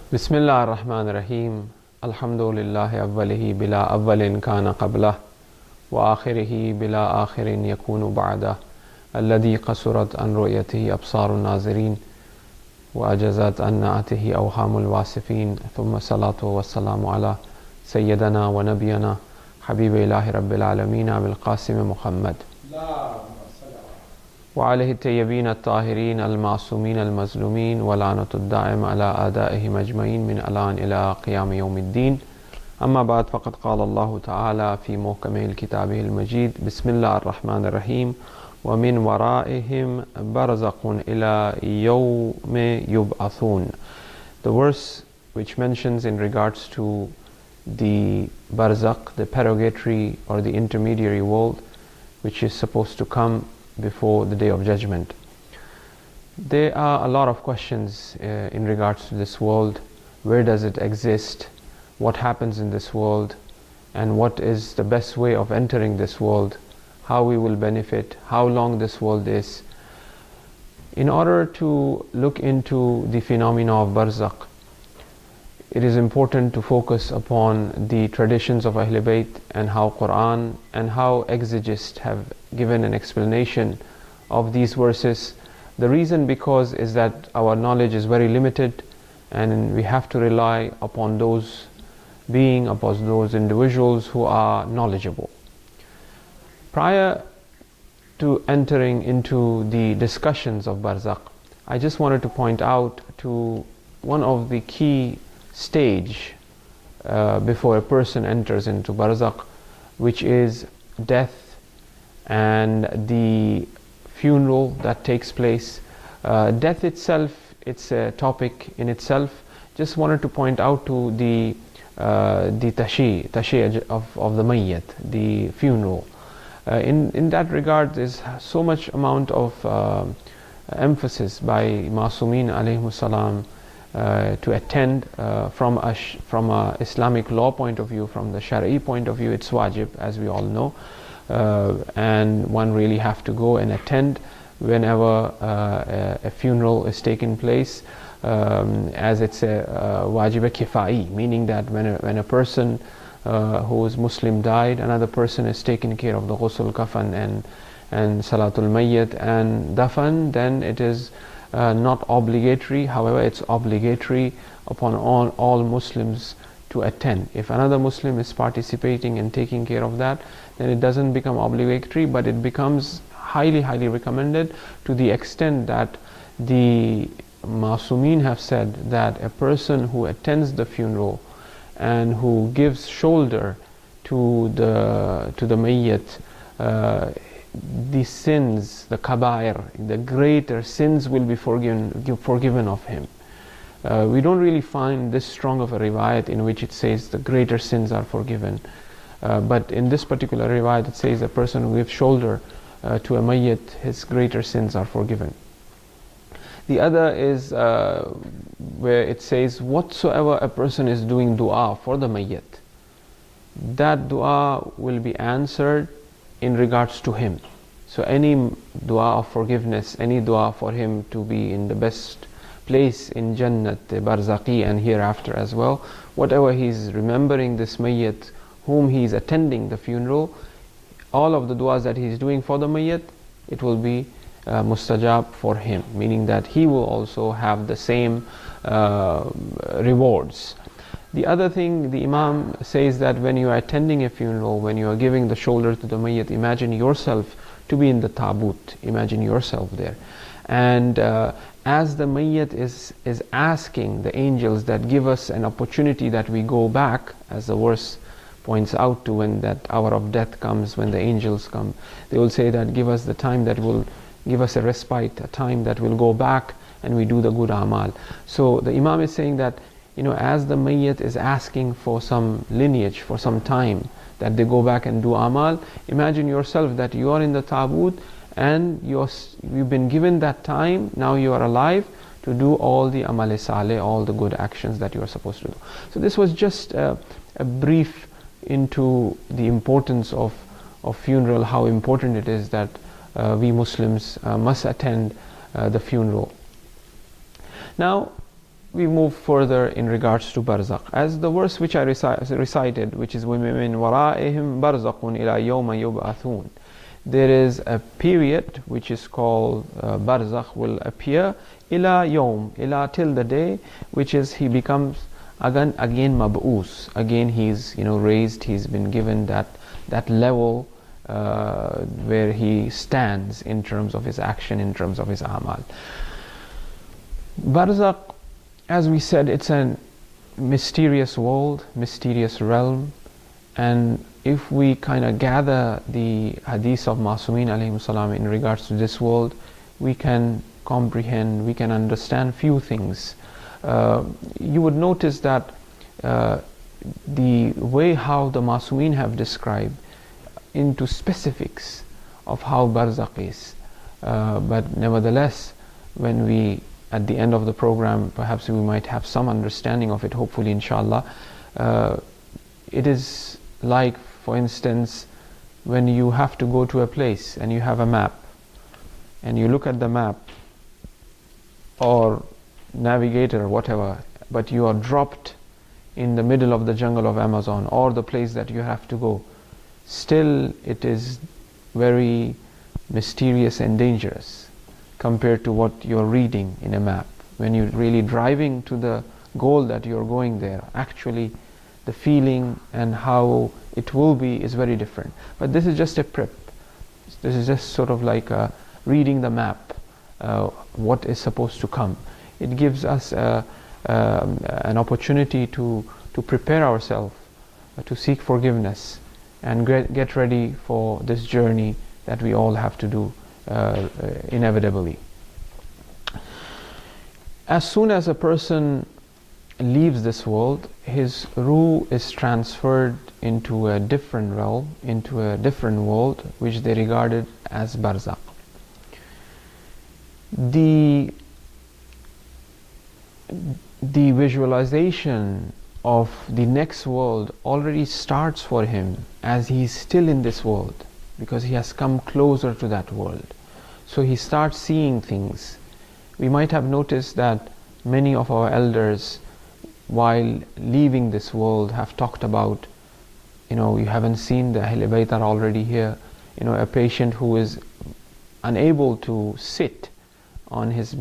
Bismillah ar-Rahman ar-Rahim. Alhamdulillahi awwalihi bila awwalin kana qablah wa akhirihi bila akhirin yakunu ba'dah alladhi qasurat an ru'yatihi absarun nazirin wa ajazat an na'atihi awhamul wasifin thumma salatu wa salamu ala sayyidina wa nabiyana habibi ilahi rabbil alameen abil qasim Muhammad وعليه الطيبين الطاهرين المعصومين المظلومين ولعنة الدائم على أعدائهم أجمعين من الآن إلى قيام يوم الدين. أما بعد فقد قال الله تعالى في محكم الكتاب المجيد بسم الله الرحمن الرحيم ومن ورائهم برزخ إلى يوم يبعثون. The verse which mentions in regards to the Barzakh, the purgatory or the intermediary world, which is supposed to come before the day of judgment. There are a lot of questions in regards to this world. Where does it exist? What happens in this world? And what is the best way of entering this world? How we will benefit? How long this world is? In order to look into the phenomena of Barzakh, it is important to focus upon the traditions of Ahl Bayt and how Quran and how exegists have given an explanation of these verses. The reason because is that our knowledge is very limited and we have to rely upon those individuals who are knowledgeable. Prior to entering into the discussions of Barzakh, I just wanted to point out to one of the key stage before a person enters into Barzakh, which is death and the funeral that takes place. Death itself, it's a topic in itself. Just wanted to point out to the tashiyya of the mayyat, the funeral. In that regard, there's so much amount of emphasis by Masumin alayhi salam to attend from a Islamic law point of view, from the Shari'i point of view, it's wajib, as we all know, and one really have to go and attend whenever a funeral is taking place, as it's a wajib kifai, meaning that when a person who is Muslim died, another person is taking care of the ghusl, kafan and salatul mayyit and dafan, then it is not obligatory. However, it's obligatory upon all Muslims to attend. If another Muslim is participating and taking care of that, then it doesn't become obligatory, but it becomes highly recommended, to the extent that the Masumin have said that a person who attends the funeral and who gives shoulder to the mayyit, the sins, the kabair, the greater sins will be forgiven of him. We don't really find this strong of a riwayat in which it says the greater sins are forgiven. But in this particular riwayat it says a person who gives shoulder to a mayyit, his greater sins are forgiven. The other is where it says whatsoever a person is doing dua for the mayyit, that dua will be answered in regards to him. So any dua of forgiveness, any dua for him to be in the best place in Jannat, the Barzakhi, and hereafter as well, whatever he's remembering this mayyit whom he's attending the funeral, all of the duas that he's doing for the mayyit, it will be mustajab for him, meaning that he will also have the same rewards. The other thing, the Imam says that when you are attending a funeral, when you are giving the shoulder to the mayyit, imagine yourself to be in the tabut, imagine yourself there. And as the mayyit is asking the angels that give us an opportunity that we go back, as the verse points out to, when that hour of death comes, when the angels come, they will say that give us the time that will give us a respite, a time that will go back and we do the good amal. So the Imam is saying that, as the mayyit is asking for some lineage, for some time, that they go back and do amal, imagine yourself that you are in the tabut and you've been given that time, now you are alive to do all the amal saleh, all the good actions that you are supposed to do. So this was just a brief into the importance of funeral, how important it is that we Muslims must attend the funeral. Now, we move further in regards to Barzakh. As the verse which I recited, which is وَمِن وَرَائِهِمْ بَرْزَخٌ إِلَى يَوْمَ يُبْعَثُونَ, there is a period which is called Barzakh will appear ila yawm, ila till the day, which is he becomes again mab'us, again he's raised, he's been given that level where he stands in terms of his action, in terms of his amal. Barzakh, as we said, it's a mysterious world, mysterious realm, and if we kind of gather the hadith of Masumin alayhi salam in regards to this world, we can comprehend, we can understand few things. You would notice that the way how the Masumin have described into specifics of how Barzakh is, but nevertheless, when we at the end of the program, perhaps we might have some understanding of it, hopefully, inshallah. It is like, for instance, when you have to go to a place and you have a map, and you look at the map or navigator or whatever, but you are dropped in the middle of the jungle of Amazon or the place that you have to go, still it is very mysterious and dangerous compared to what you're reading in a map. When you're really driving to the goal that you're going there, actually the feeling and how it will be is very different. But this is just a prep. This is just sort of like reading the map, what is supposed to come. It gives us an opportunity to prepare ourselves, to seek forgiveness, and get ready for this journey that we all have to do inevitably. As soon as a person leaves this world, his ruh is transferred into a different realm, into a different world, which they regarded as Barzakh. The visualization of the next world already starts for him as he is still in this world, because he has come closer to that world. So he starts seeing things. We might have noticed that many of our elders, while leaving this world, have talked about, you haven't seen the Ahl Bayt are already here. A patient who is unable to sit on his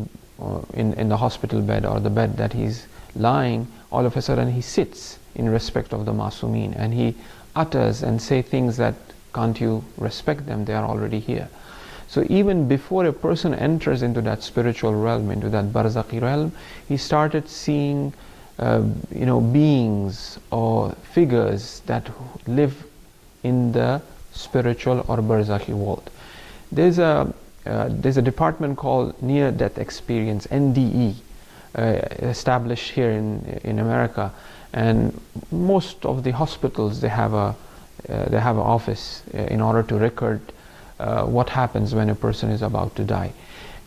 in the hospital bed or the bed that he's lying, all of a sudden he sits in respect of the Masumin, and he utters and say things that, can't you respect them, they are already here. So even before a person enters into that spiritual realm, into that Barzakhi realm, he started seeing beings or figures that live in the spiritual or Barzakhi world. There's a department called Near Death Experience, NDE, established here in America, and most of the hospitals, they have an office in order to record what happens when a person is about to die.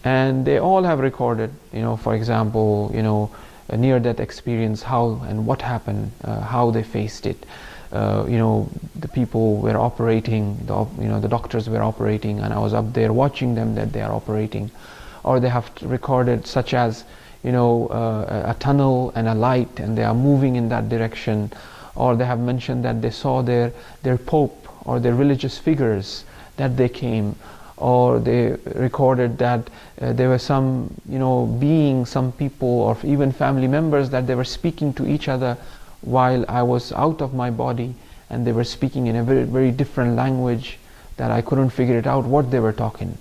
And they all have recorded, for example, a near-death experience, how and what happened, how they faced it. The people were operating, the doctors were operating, and I was up there watching them that they are operating. Or they have recorded such as, a tunnel and a light, and they are moving in that direction. Or they have mentioned that they saw their pope or their religious figures, that they came. Or they recorded that there were some beings, some people, or even family members, that they were speaking to each other while I was out of my body, and they were speaking in a very, very different language that I couldn't figure it out what they were talking.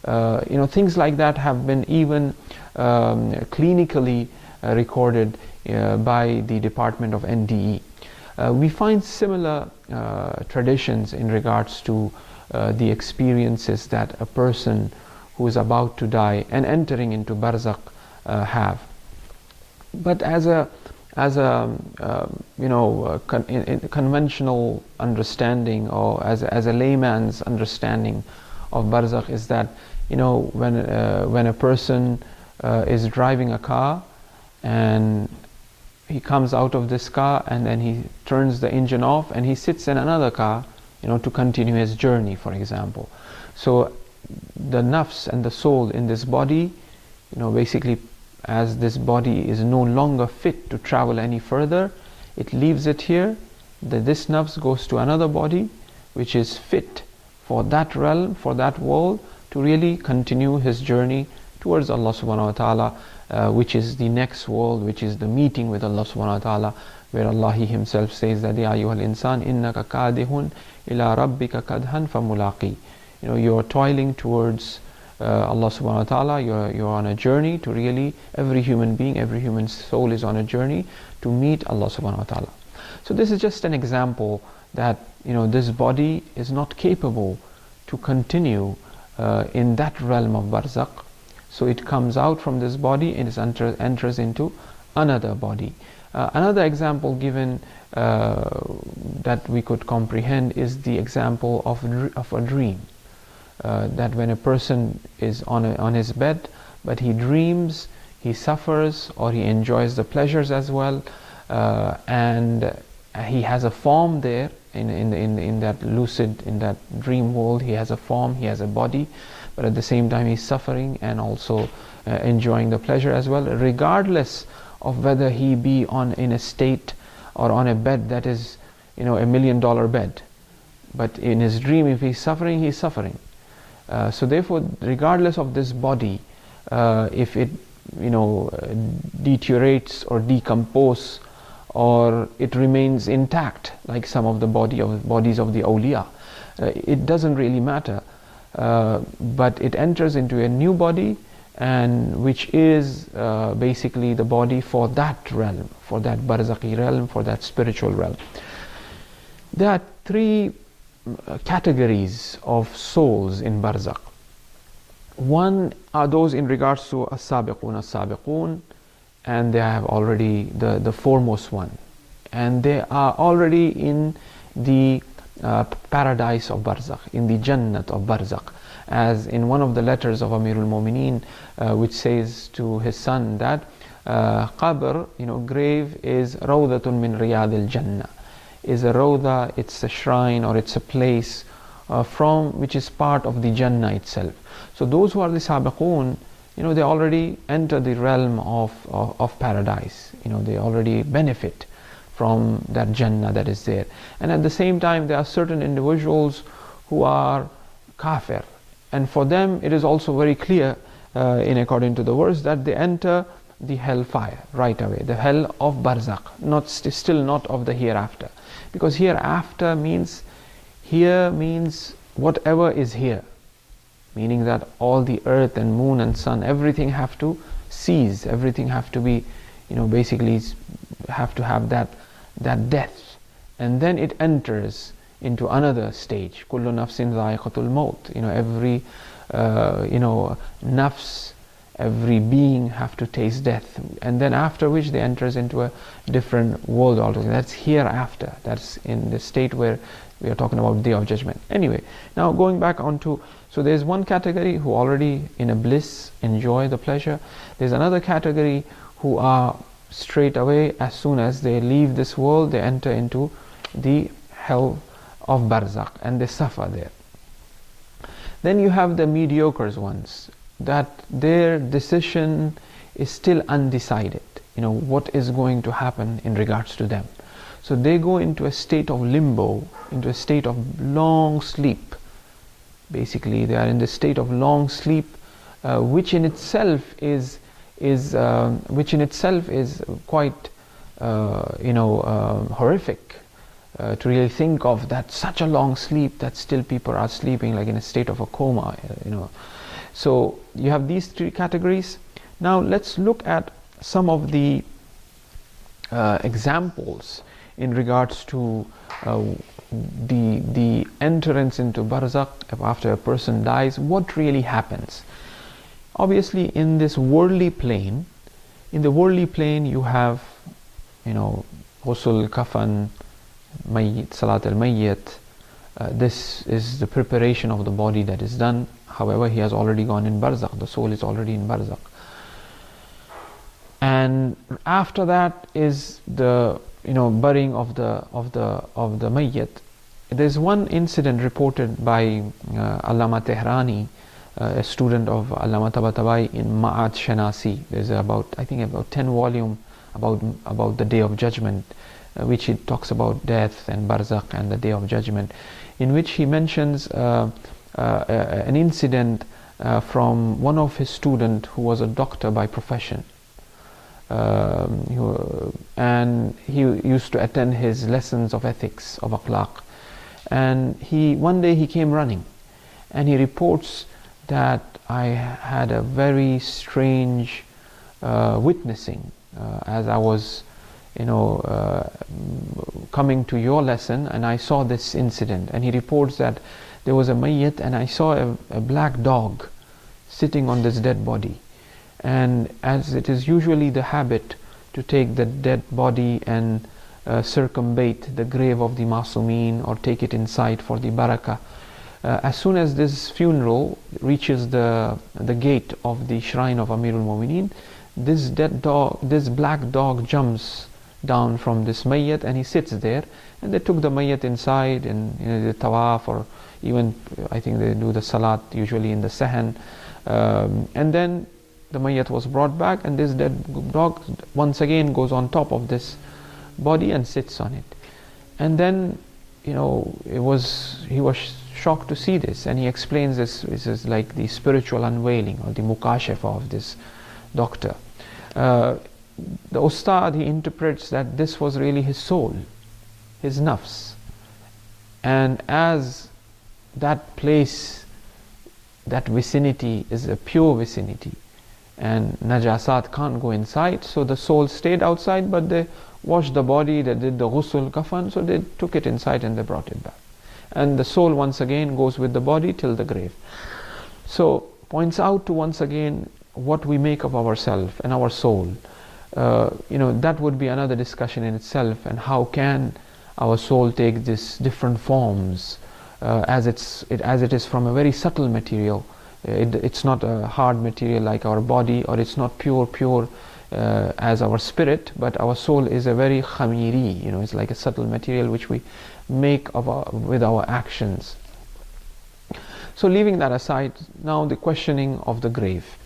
Things like that have been even clinically recorded by the department of NDE. We find similar traditions in regards to the experiences that a person who is about to die and entering into Barzakh have. But as a conventional understanding, or as a layman's understanding of Barzakh, is that when a person is driving a car and he comes out of this car and then he turns the engine off and he sits in another car, to continue his journey, for example. So the nafs and the soul in this body, basically as this body is no longer fit to travel any further, it leaves it here. This nafs goes to another body which is fit for that realm, for that world, to really continue his journey towards Allah subhanahu wa ta'ala, which is the next world, which is the meeting with Allah subhanahu wa ta'ala, where Allah He Himself says that Ya ayyuhal insan innaka kadihun ila rabbika kadhan famulaqi. You are toiling towards Allah subhanahu wa ta'ala. You're on a journey to really, every human being, every human soul is on a journey to meet Allah subhanahu wa ta'ala. So this is just an example that this body is not capable to continue in that realm of Barzakh. So it comes out from this body and enters into another body. Another example given that we could comprehend is the example of a dream. That when a person is on his bed, but he dreams, he suffers, or he enjoys the pleasures as well, and he has a form there in that lucid, in that dream world. He has a form, he has a body, but at the same time he's suffering and also enjoying the pleasure as well, regardless of whether he be in a state or on a bed that is $1 million bed. But in his dream, if he's suffering, he's suffering. So therefore, regardless of this body, if it deteriorates or decomposes, or it remains intact, like some of the bodies of the awliya, it doesn't really matter. But it enters into a new body, and which is basically the body for that realm, for that barzakhi realm, for that spiritual realm. There are three categories of souls in Barzakh. One are those in regards to as-sabiqun, and they have already the foremost one, and they are already in the paradise of Barzakh, in the Jannat of Barzakh, as in one of the letters of Amirul Mu'mineen, which says to his son that qabr, grave, is rawdatun min riyadil jannah, is a rawda, it's a shrine or it's a place from which is part of the Jannah itself. So those who are the sabiqun, they already enter the realm of paradise. They already benefit from that Jannah that is there. And at the same time, there are certain individuals who are kafir, and for them it is also very clear in according to the verse that they enter the hellfire right away, the hell of Barzakh, still not of the hereafter, because hereafter means whatever is here, meaning that all the earth and moon and sun, everything have to cease, everything have to be, basically have to have that death, and then it enters into another stage. Kullu nafsin dha'iqatul maut. Every nafs, every being have to taste death, and then after which they enters into a different world altogether. That's hereafter. That's in the state where we are talking about Day of Judgment. Anyway, now going back onto, so there's one category who already in a bliss enjoy the pleasure. There's another category who are straight away, as soon as they leave this world, they enter into the hell of Barzakh and they suffer there. Then you have the mediocre ones, that their decision is still undecided. What is going to happen in regards to them. So they go into a state of limbo, into a state of long sleep. Basically, they are in the state of long sleep, which in itself is quite horrific to really think of, that such a long sleep that still people are sleeping like in a state of a coma. So you have these three categories. Now let's look at some of the examples in regards to the entrance into Barzakh after a person dies. What really happens? Obviously, in this worldly plane, you have, ghusl, kafan, mayyit, salat al-mayyit. This is the preparation of the body that is done. However, he has already gone in Barzakh. The soul is already in Barzakh. And after that is the burying of the mayyit. There's one incident reported by Allama Tehrani a student of Allama Tabatabai in Ma'at Shanasi. There's I think about 10 volume about the Day of Judgment, which it talks about death and Barzakh and the Day of Judgment, in which he mentions an incident from one of his students who was a doctor by profession. And he used to attend his lessons of ethics, of akhlaq. And one day he came running, and he reports that I had a very strange witnessing as I was, coming to your lesson, and I saw this incident. And he reports that there was a mayyit, and I saw a black dog sitting on this dead body. And as it is usually the habit to take the dead body and circumambulate the grave of the Masumeen or take it inside for the barakah, as soon as this funeral reaches the gate of the shrine of Amirul Mu'mineen, this black dog jumps down from this mayyat and he sits there. And they took the mayyat inside, and the tawaf, or even I think they do the salat usually in the sahan, and then the mayyat was brought back, and this dead dog once again goes on top of this body and sits on it. And then he was shocked to see this, and he explains this is like the spiritual unveiling or the mukashafa of this doctor. The ustad, he interprets that this was really his soul, his nafs, and as that place, that vicinity is a pure vicinity, and najasat can't go inside, so the soul stayed outside, but they washed the body, they did the ghusl kafan, so they took it inside and they brought it back, and the soul once again goes with the body till the grave. So points out to once again what we make of ourselves and our soul. That would be another discussion in itself, and how can our soul take these different forms, as it is from a very subtle material. It's not a hard material like our body, or it's not pure as our spirit, but our soul is a very khamiri, it's like a subtle material which we make with our actions. So leaving that aside, now the questioning of the grave.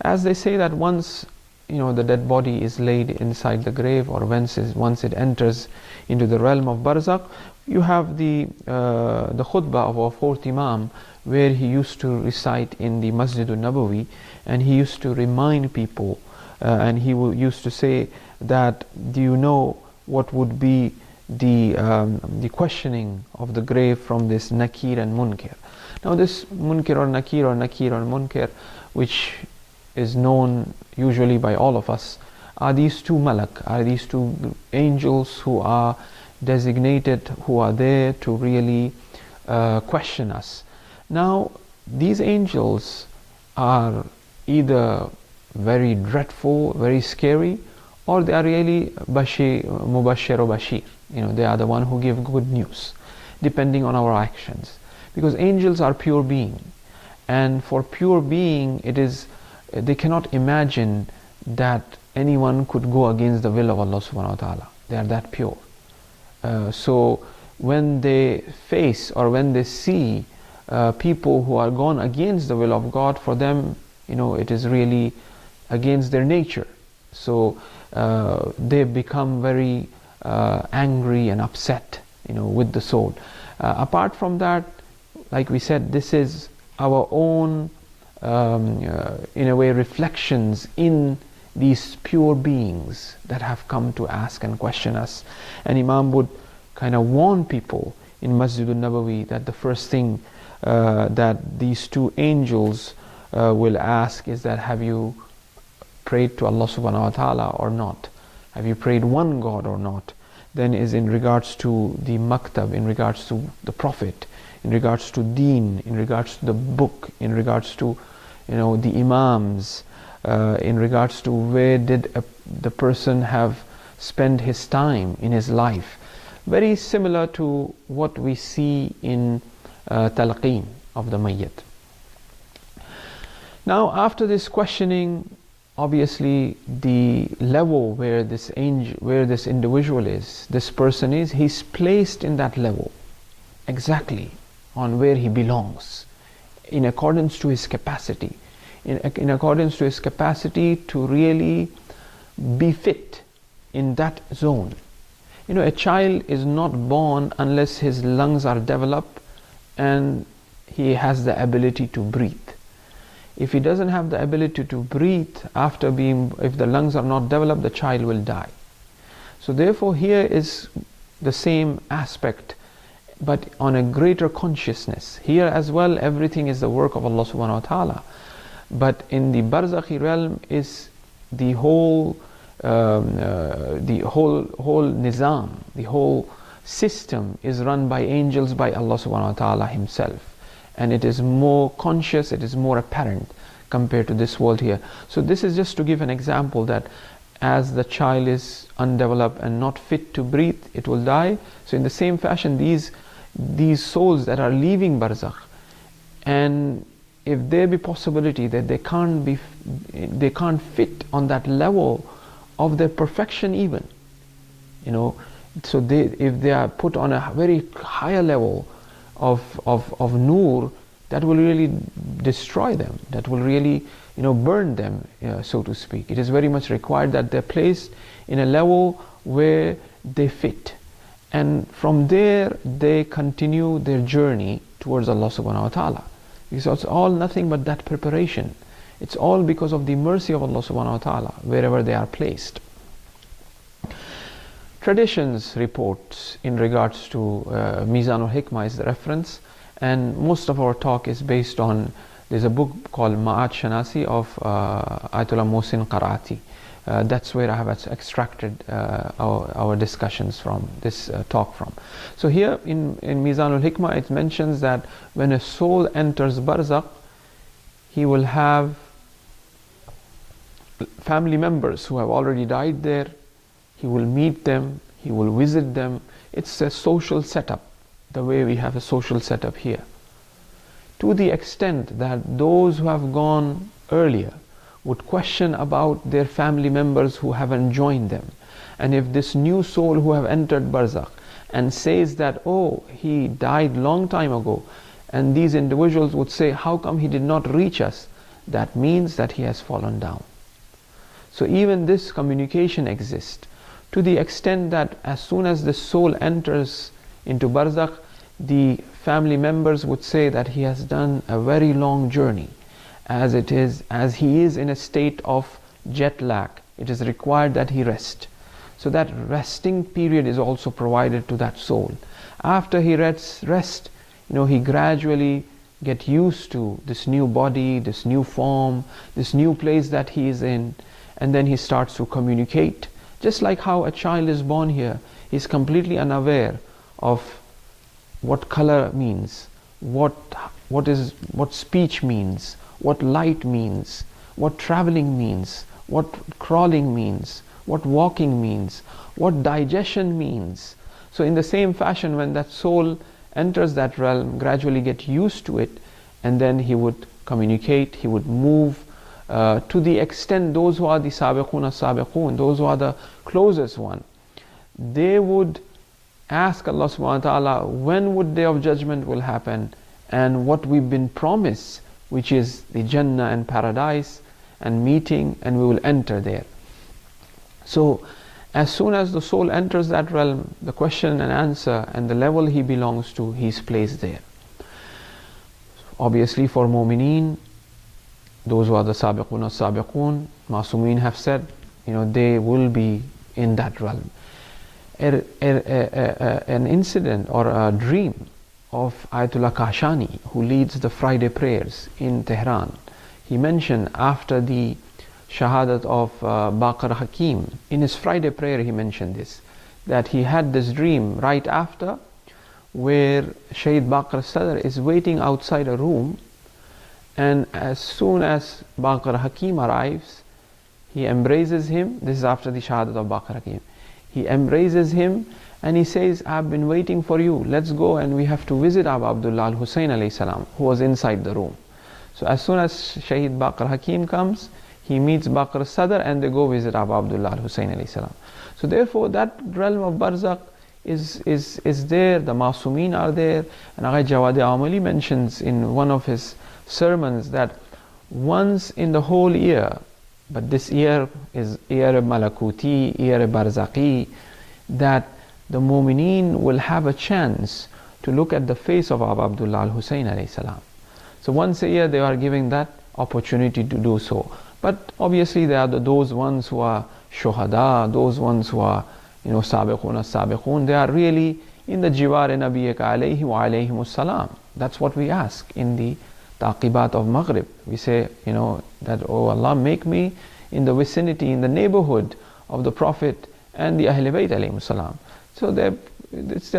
As they say that once the dead body is laid inside the grave, or once it enters into the realm of Barzakh, you have the khutbah of our fourth Imam, where he used to recite in the Masjid al-Nabawi, and he used to remind people, and he used to say that, do you know what would be the questioning of the grave from this Nakir and Munkir? Now this Munkir or Nakir or Munkir, which is known usually by all of us, are these two malak, are these two angels who are designated, who are there to really question us. Now these angels are either very dreadful, very scary, or they are really mubashir or bashir. They are the one who give good news, depending on our actions. Because angels are pure being, and for pure being, they cannot imagine that anyone could go against the will of Allah subhanahu wa ta'ala. They are that pure. So when they face, or when they see people who are gone against the will of God, for them, it is really against their nature. So they become very angry and upset, with the soul. Apart from that, like we said, this is our own, in a way, reflections in these pure beings that have come to ask and question us. And Imam would kind of warn people in Masjid al-Nabawi that the first thing that these two angels will ask is that, have you prayed to Allah subhanahu wa ta'ala or not? Have you prayed one God or not? Then is in regards to the maktab, in regards to the Prophet, in regards to deen, in regards to the book, in regards to the imams, in regards to where did the person have spent his time in his life. Very similar to what we see in talqeen of the mayyit. Now after this questioning, obviously the level where this individual is, this person is, he's placed in that level exactly on where he belongs. in accordance to his capacity, in accordance to his capacity to really be fit in that zone. A child is not born unless his lungs are developed and he has the ability to breathe. If he doesn't have the ability to breathe if the lungs are not developed, the child will die. So therefore here is the same aspect, but on a greater consciousness. Here as well, everything is the work of Allah subhanahu wa ta'ala. But in the Barzakhi realm is the whole nizam, the whole system is run by angels, by Allah subhanahu wa ta'ala himself. And it is more conscious, it is more apparent compared to this world here. So this is just to give an example that as the child is undeveloped and not fit to breathe, it will die. So in the same fashion, these souls that are leaving Barzakh, and if there be possibility that they can't fit on that level of their perfection even, so if they are put on a very higher level of nur, that will really destroy them, that will really burn them, so to speak. It is very much required that they're placed in a level where they fit, and from there they continue their journey towards Allah subhanahu wa ta'ala, because it's all nothing but that preparation. It's all because of the mercy of Allah subhanahu wa ta'ala wherever they are placed. Traditions reports in regards to Mizanul Hikmah is the reference, and most of our talk is based on, there's a book called Ma'at Shanasi of Ayatollah Mohsin Qarati. That's where I have extracted our discussions from, this talk from. So here in Mizanul Hikmah it mentions that when a soul enters Barzakh, he will have family members who have already died there. He will meet them, he will visit them. It's a social setup, the way we have a social setup here. To the extent that those who have gone earlier would question about their family members who haven't joined them. And if this new soul who have entered Barzakh and says that, oh, he died long time ago, and these individuals would say, how come he did not reach us? That means that he has fallen down. So even this communication exists, to the extent that as soon as the soul enters into Barzakh, the family members would say that he has done a very long journey, as he is in a state of jet lag. It is required that he rest. So that resting period is also provided to that soul. After he rest, he gradually get used to this new body, this new form, this new place that he is in, and then he starts to communicate. Just like how a child is born here, he is completely unaware of what color means, what speech means, what light means, what traveling means, what crawling means, what walking means, what digestion means. So in the same fashion, when that soul enters that realm, gradually get used to it, and then he would communicate, he would move, to the extent those who are the sabiqun, those who are the closest one, they would ask Allah subhanahu wa ta'ala, when would Day of Judgment will happen, and what we've been promised, which is the Jannah and paradise and meeting, and we will enter there. So as soon as the soul enters that realm, the question and answer and the level he belongs to, he's placed there. Obviously for mu'mineen, those who are the sabiqun as-sabiqun, Masumin have said, they will be in that realm. An incident or a dream of Ayatollah Kashani, who leads the Friday prayers in Tehran. He mentioned after the Shahadat of Baqir Hakim, in his Friday prayer he mentioned this, that he had this dream right after, where Shaheed Baqir Sadr is waiting outside a room, and as soon as Baqir Hakim arrives, he embraces him. This is after the Shahadat of Baqir Hakim. He embraces him and he says, I've been waiting for you, let's go and we have to visit Abu Abdullah al-Hussein alayhi salam, who was inside the room. So as soon as Shaheed Baqir Hakim comes, he meets Baqir Sadr and they go visit Abu Abdullah al-Hussein alayhi salam. So therefore that realm of Barzakh is there, the Masumin are there, and Agha Jawad Amali mentions in one of his sermons that once in the whole year, but this year is year Malakuti, year Barzakhi, that the Mu'mineen will have a chance to look at the face of Abu Abdullah al-Hussein alayhi salam. So once a year they are giving that opportunity to do so. But obviously there are those ones who are shuhada, those ones who are, sabiqun as-sabiqun, they are really in the jiwar nabiyyika alayhi wa alayhimus salam. That's what we ask in the taqibat of Maghrib. We say, that, oh Allah, make me in the vicinity, in the neighborhood of the Prophet and the Ahl Bayt alayhimus salam. So there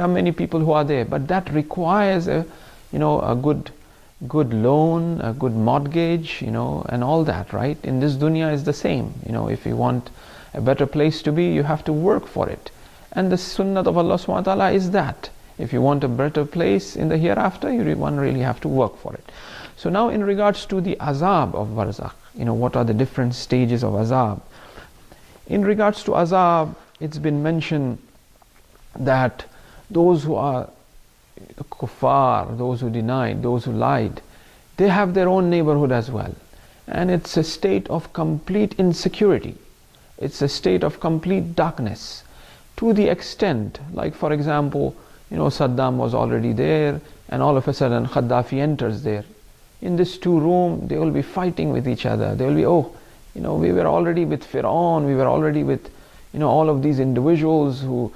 are many people who are there, but that requires a good loan, a good mortgage, and all that, right? In this dunya is the same. If you want a better place to be, you have to work for it. And the sunnah of Allah subhanahu wa ta'ala is that. If you want a better place in the hereafter, one really have to work for it. So now in regards to the azab of Barzakh, what are the different stages of azab? In regards to azab, it's been mentioned that those who are kuffar, those who denied, those who lied, they have their own neighborhood as well. And it's a state of complete insecurity. It's a state of complete darkness. To the extent, like for example, Saddam was already there, and all of a sudden Gaddafi enters there. In this two-room, they will be fighting with each other. They will be, we were already with Fir'aun, we were already with, all of these individuals who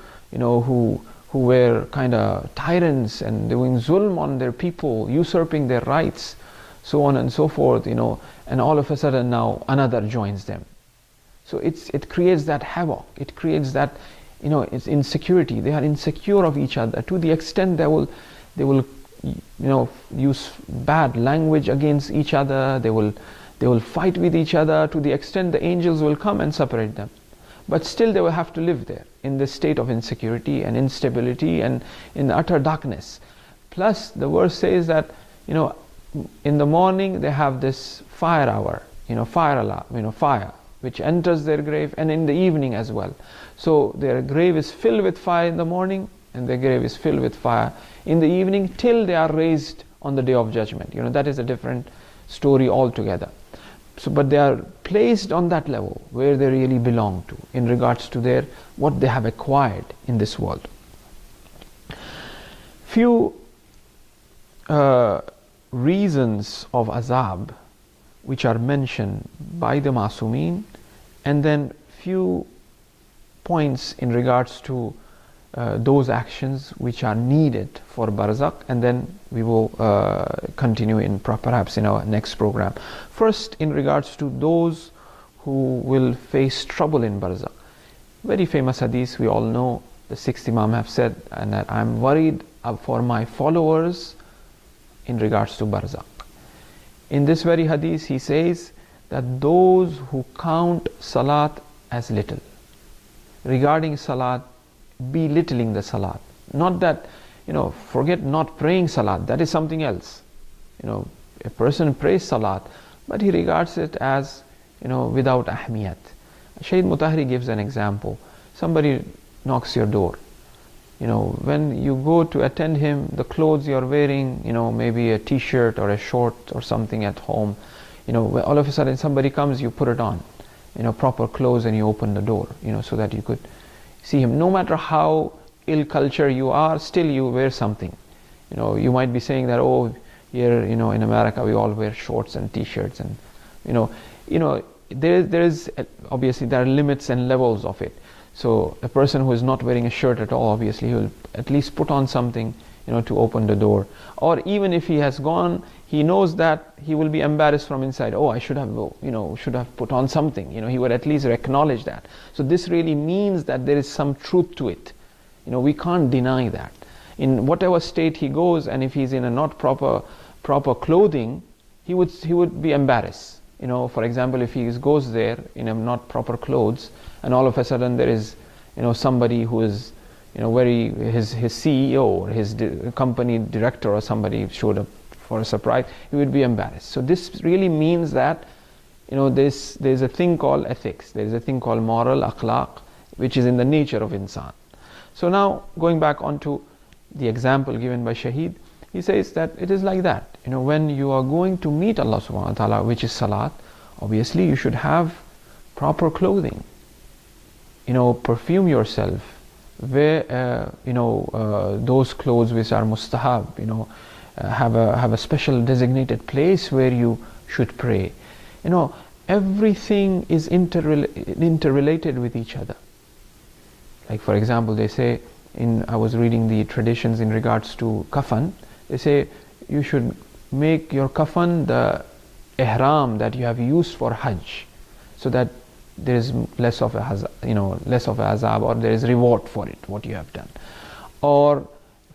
were kind of tyrants and doing zulm on their people, usurping their rights, so on and so forth, and all of a sudden now another joins them. So it creates that havoc. It creates that, it's insecurity. They are insecure of each other to the extent they will use bad language against each other. They will fight with each other to the extent the angels will come and separate them. But still they will have to live there in this state of insecurity and instability and in utter darkness. Plus the verse says that, in the morning they have this fire hour, fire alarm, fire, which enters their grave, and in the evening as well. So their grave is filled with fire in the morning, and their grave is filled with fire in the evening, till they are raised on the day of judgment. That is a different story altogether. So, but they are placed on that level where they really belong to, in regards to what they have acquired in this world. Few reasons of azab which are mentioned by the Masumeen, and then few points in regards to those actions which are needed for Barzakh, and then we will continue perhaps in our next program. First, in regards to those who will face trouble in Barzakh. Very famous hadith, we all know, the sixth Imam have said, and that I'm worried for my followers in regards to Barzakh. In this very hadith he says that those who count salat as little, regarding salat, belittling the salat, not that, forget not praying salat, that is something else. A person prays salat, but he regards it as, without ahmiyat. Shaykh Mutahari gives an example. Somebody knocks your door. When you go to attend him, the clothes you're wearing, maybe a t-shirt or a short or something at home, all of a sudden somebody comes, you put it on, proper clothes, and you open the door, so that you could see him. No matter how ill culture you are, still you wear something. You might be saying that, oh, here, in America we all wear shorts and t-shirts, and there is obviously there are limits and levels of it. So a person who is not wearing a shirt at all, obviously he will at least put on something, to open the door. Or even if he has gone, he knows that he will be embarrassed from inside. Oh, I should have, should have put on something. He would at least acknowledge that. So this really means that there is some truth to it. We can't deny that. In whatever state he goes, and if he's in a not proper clothing, he would be embarrassed. For example, if he goes there in a not proper clothes, and all of a sudden there is, somebody who is, his CEO or his company director or somebody showed up for a surprise, he would be embarrassed. So this really means that, there's a thing called ethics, there is a thing called moral, akhlaq, which is in the nature of insan. So now, going back onto the example given by Shaheed, he says that it is like that. When you are going to meet Allah subhanahu wa ta'ala, which is salat, obviously you should have proper clothing. Perfume yourself, wear those clothes which are mustahab, have a special designated place where you should pray. Everything is interrelated with each other. Like for example, they say, I was reading the traditions in regards to kafan, they say you should make your kafan the ihram that you have used for Hajj, so that there is less of a azab, or there is reward for it, what you have done. Or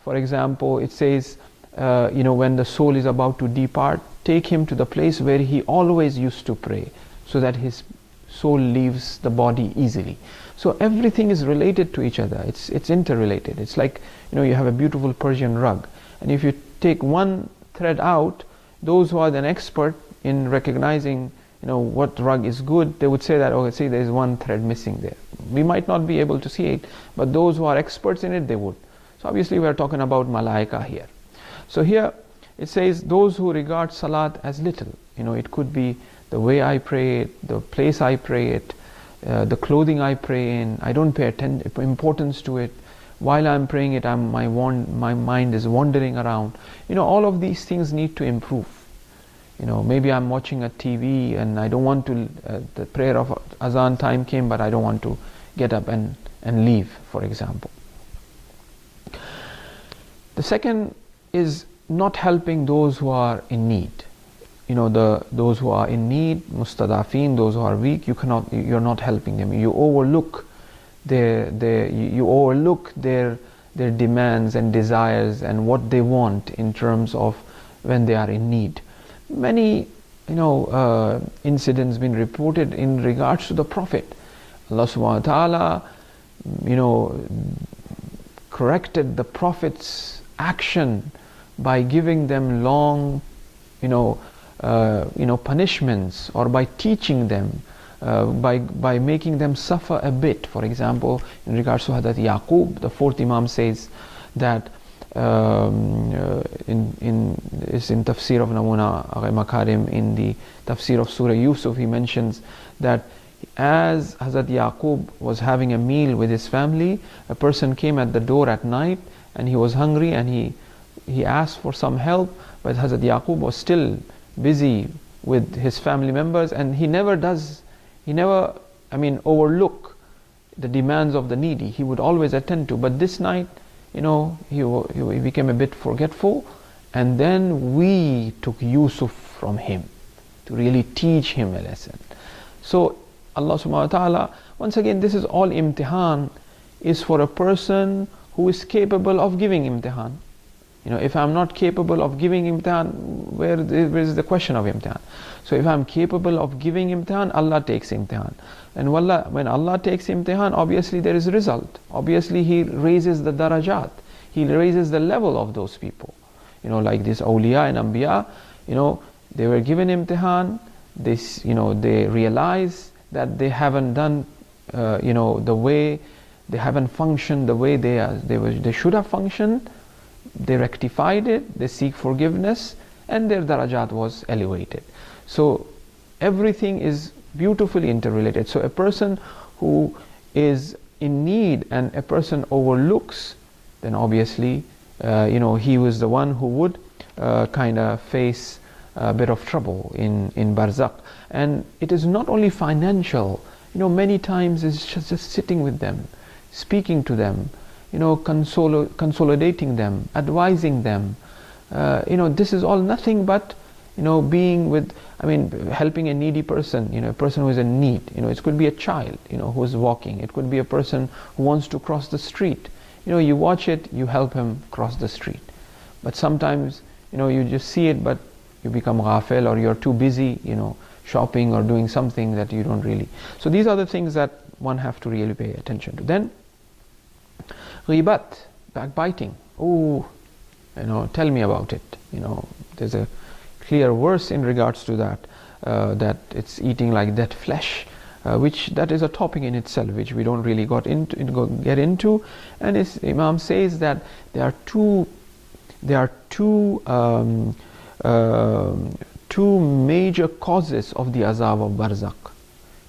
for example, it says when the soul is about to depart, take him to the place where he always used to pray, so that his soul leaves the body easily. So everything is related to each other. It's interrelated. It's like you have a beautiful Persian rug, and if you take one thread out, those who are an expert in recognizing what rug is good, they would say that, oh, see, there is one thread missing there. We might not be able to see it, but those who are experts in it, they would. So obviously we are talking about malaika here. So here it says those who regard salat as little, it could be the way I pray it, the place I pray it, the clothing I pray in, I don't pay importance to it. While I'm praying it, my mind is wandering around. All of these things need to improve. Maybe I'm watching a TV and I don't want to, the prayer of azan time came, but I don't want to get up and leave, for example. The second is not helping those who are in need. Those who are in need, mustadafin, those who are weak, you're not helping them. You overlook their demands and desires and what they want in terms of when they are in need. Many incidents been reported in regards to the Prophet. Allah subhanahu wa ta'ala corrected the Prophet's action by giving them long punishments, or by teaching them, by making them suffer a bit. For example, in regards to Hazrat Yaqub, the fourth Imam says that in Tafsir of Namuna Makarim, in the Tafsir of Surah Yusuf, he mentions that as Hazrat Yaqub was having a meal with his family, a person came at the door at night and he was hungry, and he asked for some help, but Hazrat Yaqub was still busy with his family members, and he never overlook the demands of the needy. He would always attend to. But this night, he became a bit forgetful, and then we took Yusuf from him to really teach him a lesson. So Allah subhanahu wa ta'ala, once again, this is all imtihan, is for a person who is capable of giving imtihan. If I'm not capable of giving imtihan, where is the question of imtihan? So if I'm capable of giving imtihan, Allah takes imtihan. And when Allah takes imtihan, obviously there is a result. Obviously He raises the darajat. He raises the level of those people. Like this awliya and anbiya, they were given imtihan, they realize that they haven't done, the way, they haven't functioned the way they should have functioned. They rectified it, they seek forgiveness, and their darajat was elevated. So everything is beautifully interrelated. So a person who is in need and a person overlooks, then obviously he was the one who would kind of face a bit of trouble in Barzakh. And it is not only financial, many times it's just sitting with them, speaking to them, consolidating them, advising them. This is all nothing but being with, helping a needy person, a person who is in need. It could be a child, who is walking. It could be a person who wants to cross the street. You watch it, you help him cross the street. But sometimes, you just see it, but you become ghafil, or you're too busy, shopping or doing something that you don't really. So these are the things that one have to really pay attention to. Then ghibat, backbiting. Tell me about it. There's a clear verse in regards to that, that it's eating like dead flesh, which that is a topic in itself, which we don't really get into. And Imam says that there are two there are two major causes of the azab of Barzakh.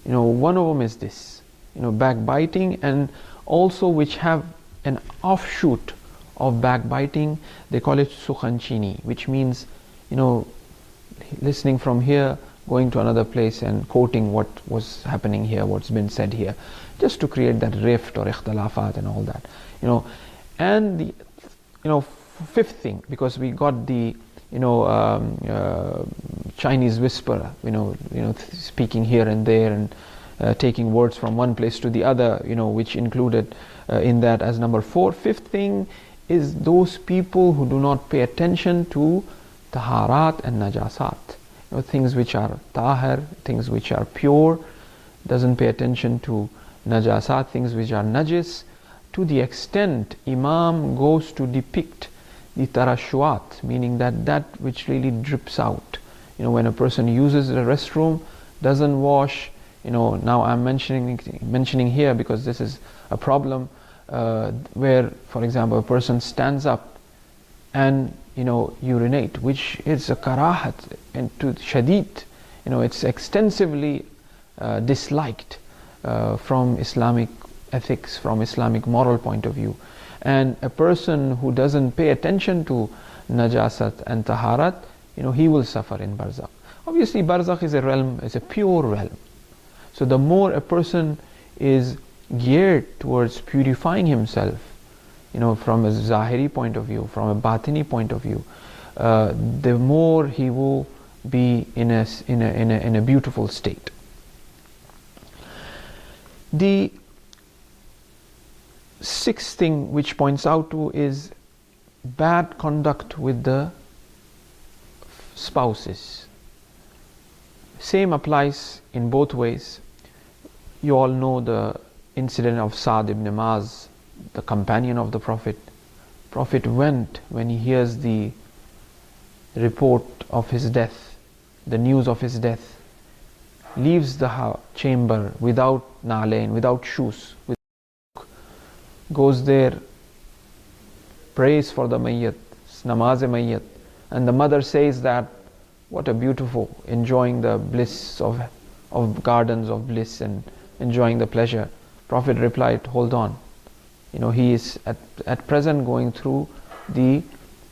One of them is this, backbiting, and also which have an offshoot of backbiting. They call it sukhanchini, which means, listening from here, going to another place and quoting what was happening here, what's been said here, just to create that rift or ikhtilafat and all that. And the fifth thing, because we got the Chinese whisperer, speaking here and there and taking words from one place to the other, which included in that as number 4. Fifth thing is those people who do not pay attention to taharat and najasat, things which are tahir, things which are pure, doesn't pay attention to najasat, things which are najis, to the extent Imam goes to depict the tarashuat, meaning that which really drips out. When a person uses the restroom, doesn't wash, now I'm mentioning here because this is a problem, where, for example, a person stands up and urinate, which is a karahat and to shadid, it's extensively disliked from Islamic ethics, from Islamic moral point of view. And a person who doesn't pay attention to najasat and taharat, he will suffer in Barzakh. Obviously Barzakh is a realm, is a pure realm. So the more a person is geared towards purifying himself, from a zahiri point of view, from a batini point of view, the more he will be in a beautiful state. The sixth thing which points out to is bad conduct with the spouses. Same applies in both ways. You all know the incident of Sa'd ibn Mu'az, the companion of the Prophet. Prophet went, when he hears the report of his death, the news of his death, leaves the chamber without na'alain, without shoes, goes there, prays for the mayyat, namaz-e-mayyat, and the mother says that, what a beautiful, enjoying the bliss of gardens of bliss and enjoying the pleasure. Prophet replied, hold on, he is at present going through the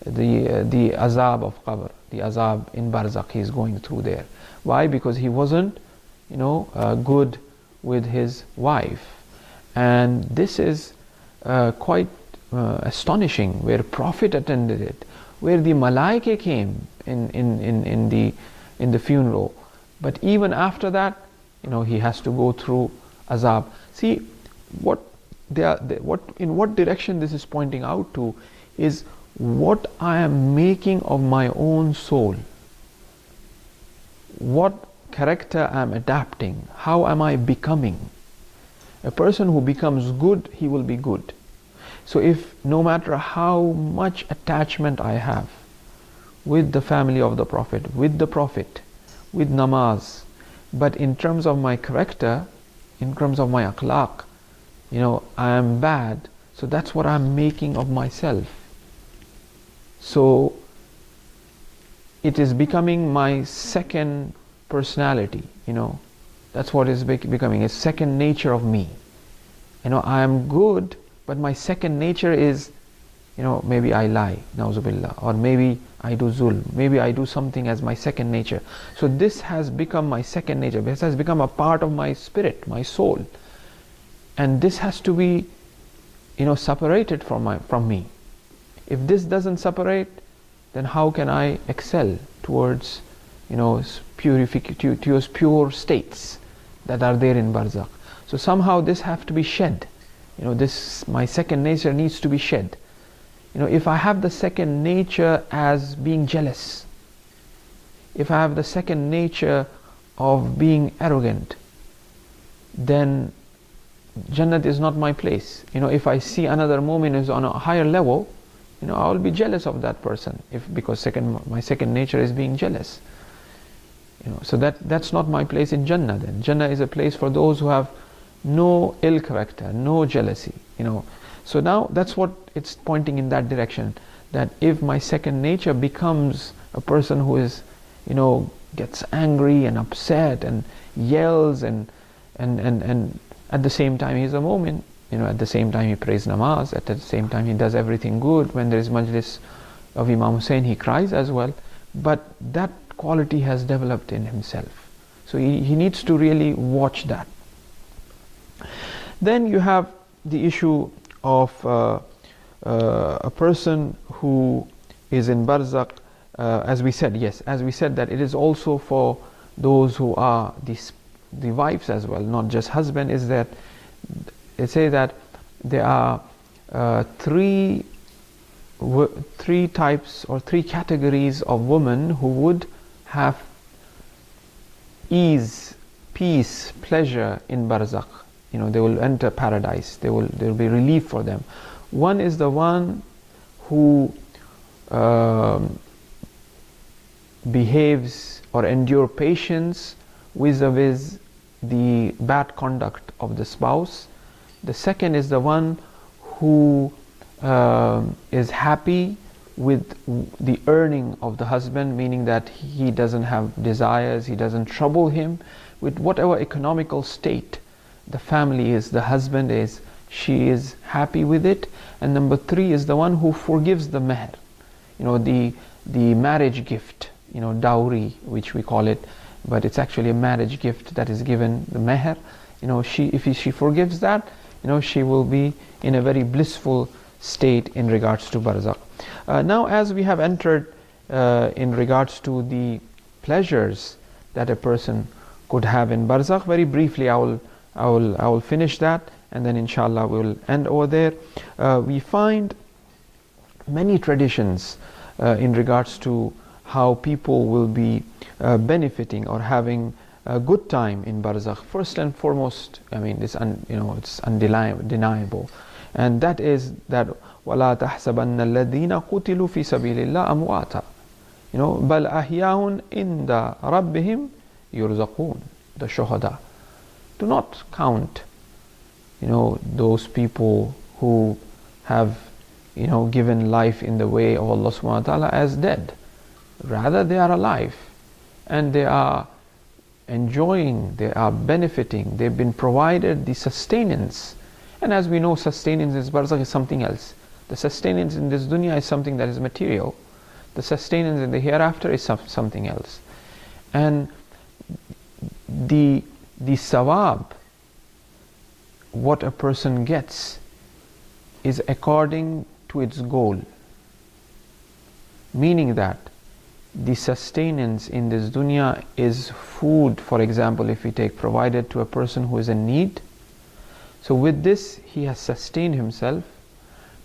azab of qabr, the azab in Barzakh he is going through there. Why? Because he wasn't good with his wife. And this is quite astonishing, where Prophet attended it, where the malaika came in the funeral, but even after that, he has to go through azab. See, in what direction this is pointing out to is what I am making of my own soul, what character I am adapting, how am I becoming. A person who becomes good, he will be good. So if no matter how much attachment I have with the family of the Prophet, with namaz, but in terms of my character, in terms of my akhlaq, I am bad, so that's what I'm making of myself. So it is becoming my second personality, that's what is becoming a second nature of me. I am good, but my second nature is, maybe I lie, na'uzubillah, or maybe I do zulm, maybe I do something as my second nature. So this has become my second nature, this has become a part of my spirit, my soul. And this has to be, separated from me. If this doesn't separate, then how can I excel towards, pure states that are there in Barzakh? So somehow this has to be shed. My second nature needs to be shed. If I have the second nature as being jealous, if I have the second nature of being arrogant, then Jannat is not my place. If I see another mu'min is on a higher level, I will be jealous of that person, because my second nature is being jealous. So that's not my place in Jannah. Then Jannah is a place for those who have no ill character, no jealousy. So now that's what it's pointing in that direction, that if my second nature becomes a person who is, gets angry and upset and yells and at the same time he's a mu'min, at the same time he prays namaz, at the same time he does everything good. When there is majlis of Imam Hussein, he cries as well, but that quality has developed in himself. So he needs to really watch that. Then you have the issue of a person who is in Barzakh, as we said that it is also for those who are the wives as well, not just husband. Is that they say that there are three types or three categories of women who would have ease, peace, pleasure in Barzakh. They will enter paradise. There will be relief for them. One is the one who behaves or endure patience vis-a-vis the bad conduct of the spouse. The second is the one who is happy with the earning of the husband, meaning that he doesn't have desires, he doesn't trouble him with whatever economical state the family is, the husband is, she is happy with it. And number three is the one who forgives the meher, the marriage gift, dowry, which we call it, but it's actually a marriage gift that is given, the meher. If she forgives that, she will be in a very blissful state in regards to Barzakh. Now, as we have entered in regards to the pleasures that a person could have in Barzakh, very briefly I will finish that, and then inshallah we will end over there. We find many traditions in regards to how people will be benefiting or having a good time in Barzakh. First and foremost, it's undeniable, and that is that وَلَا تَحْسَبَنَّ الَّذِينَ قُتِلُوا فِي سَبِيلِ اللَّهِ أَمْوَاتًا بَلْ أَحْيَاءٌ عِنْدَ رَبِّهِمْ يُرْزَقُونَ. The shuhada. Do not count those people who have given life in the way of Allah subhanahu wa ta'ala as dead. Rather, they are alive and they are enjoying, they are benefiting, they've been provided the sustenance. And as we know, sustenance in Barzakh is something else. The sustenance in this dunya is something that is material. The sustenance in the hereafter is something else. And the sawab, what a person gets, is according to its goal. Meaning that the sustenance in this dunya is food, for example, if we take, provided to a person who is in need. So with this he has sustained himself,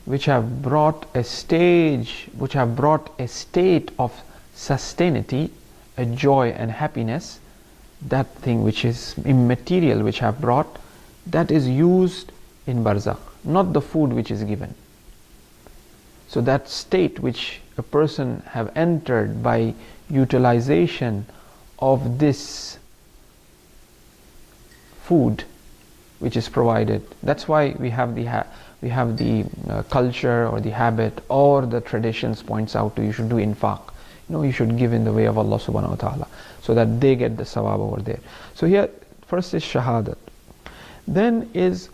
which have brought a state of sustainability, a joy and happiness. That thing which is immaterial, which have brought, that is used in Barzakh, not the food which is given. So that state which a person have entered by utilization of this food which is provided. That's why we have the culture or the habit or the traditions points out to you should do infaq. You should give in the way of Allah subhanahu wa ta'ala, so that they get the sawab over there. So here, first is shahadat. Then is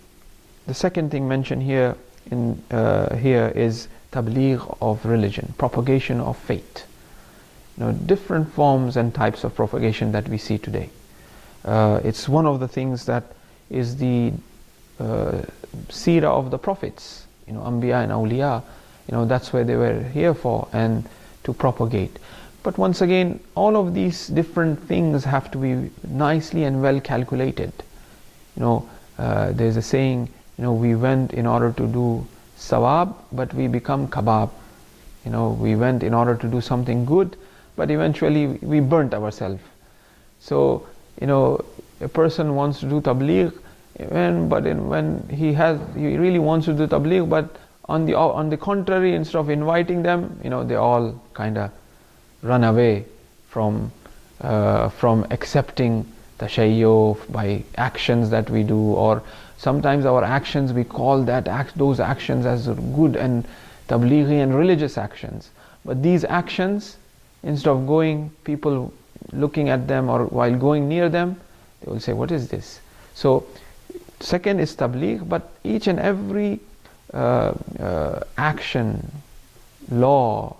the second thing mentioned here is tabligh of religion, propagation of faith. Different forms and types of propagation that we see today. It's one of the things that is the seerah of the prophets, Anbiya and Awliya. That's where they were here for, and to propagate. But once again, all of these different things have to be nicely and well calculated. There's a saying, we went in order to do sawab, but we become kabab. We went in order to do something good, but eventually we burnt ourselves. So, a person wants to do tabligh, when he really wants to do tabligh, but on the contrary, instead of inviting them, they all kind of run away from accepting tashayyu by actions that we do, or sometimes our actions, we call those actions as good, and tablighi and religious actions. But these actions, instead of going, people looking at them or while going near them, they will say, what is this? So second is tabligh, but each and every action, law,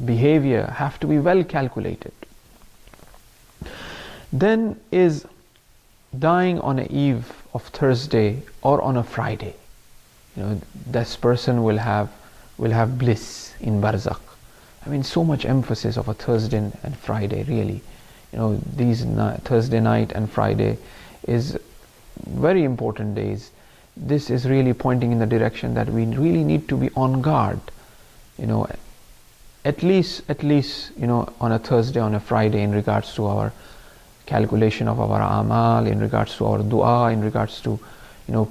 behavior have to be well calculated. Then is dying on an eve of Thursday or on a Friday. This person will have bliss in Barzakh. I mean, so much emphasis of a Thursday and Friday, really. These Thursday night and Friday is very important days. This is really pointing in the direction that we really need to be on guard. At least on a Thursday, on a Friday, in regards to our calculation of our amal, in regards to our dua, in regards to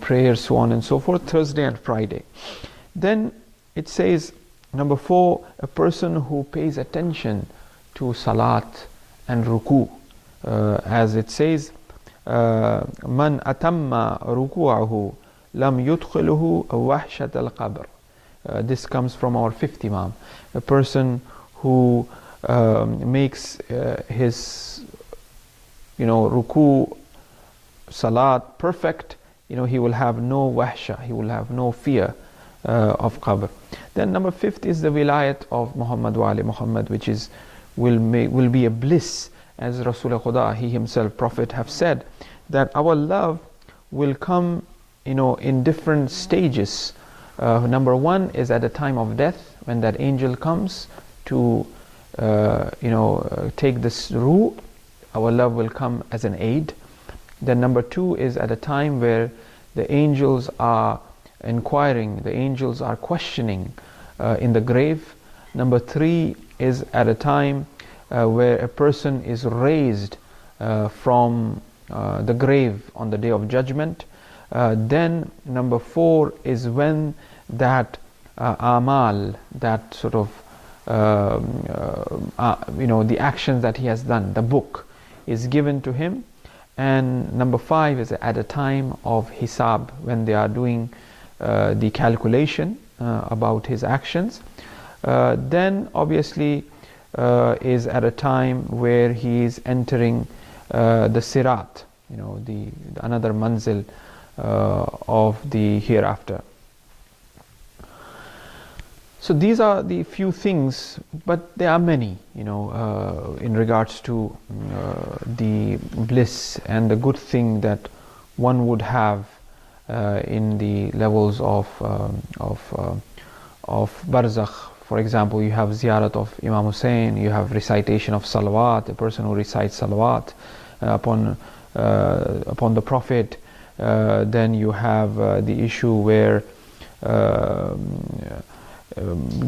prayers, so on and so forth, Thursday and Friday. Then it says, number 4, a person who pays attention to salat and ruku, as it says, man atamma ruku'ahu lam yudkhiluhu wahshat al-qabr. This comes from our 5th Imam. A person who makes his ruku, salat perfect, he will have no wahsha, he will have no fear of qabr. Then number 5th is the wilayat of Muhammad wa ali Muhammad, which will be a bliss, as Rasulullah Khuda, he himself, Prophet, have said that our love will come in different stages. Number 1 is at the time of death, when that angel comes to take this ruh, our love will come as an aid. Then number 2 is at a time where the angels are inquiring, the angels are questioning in the grave. Number 3 is at a time where a person is raised from the grave on the day of judgment. Then number 4 is when that amal, that sort of the actions that he has done, the book, is given to him. And number 5 is at a time of hisab, when they are doing the calculation about his actions. Then obviously is at a time where he is entering the sirat, the another manzil of the hereafter. So these are the few things, but there are many, in regards to the bliss and the good thing that one would have in the levels of Barzakh. For example, you have ziyarat of Imam Hussein, you have recitation of salawat, a person who recites salawat upon the Prophet. Then you have the issue where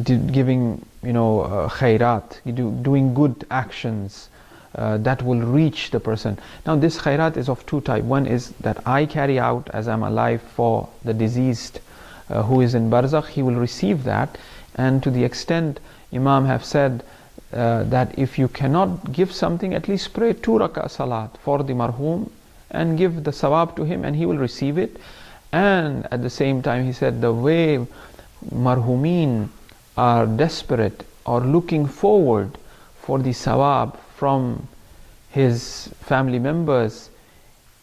giving khairat, doing good actions that will reach the person. Now this khairat is of 2 types. One is that I carry out as I'm alive for the deceased who is in Barzakh. He will receive that, and to the extent Imam have said that if you cannot give something, at least pray 2 rak'ah salat for the marhum and give the sawab to him, and he will receive it. And at the same time he said, the way marhumin are desperate or looking forward for the sawab from his family members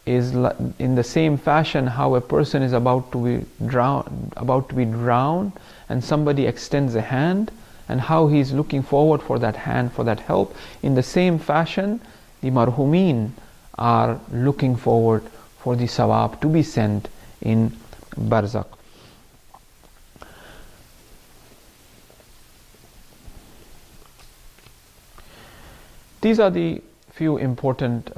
is in the same fashion how a person is about to be drowned and somebody extends a hand, and how he is looking forward for that hand, for that help. In the same fashion, the marhumin are looking forward for the sawab to be sent in Barzakh. These are the few important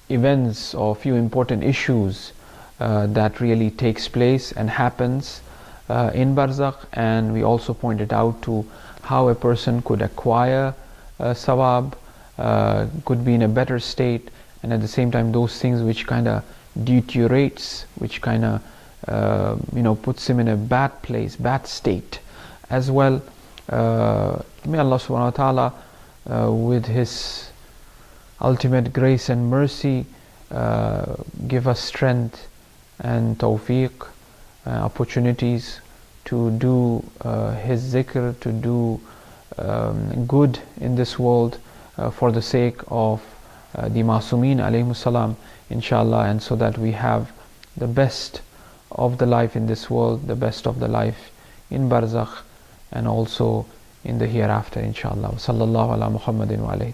events or few important issues that really takes place and happens in Barzakh, and we also pointed out to how a person could acquire sawab, could be in a better state, and at the same time those things which kind of deteriorates, which kind of puts him in a bad place, bad state as well. May Allah subhanahu wa ta'ala with His ultimate grace and mercy give us strength and tawfiq opportunities to do his zikr, to do good in this world for the sake of the Masumeen alayhimus salam, inshallah, and so that we have the best of the life in this world, the best of the life in Barzakh, and also in the hereafter, inshallah. Sallallahu ala Muhammadin wa alayhi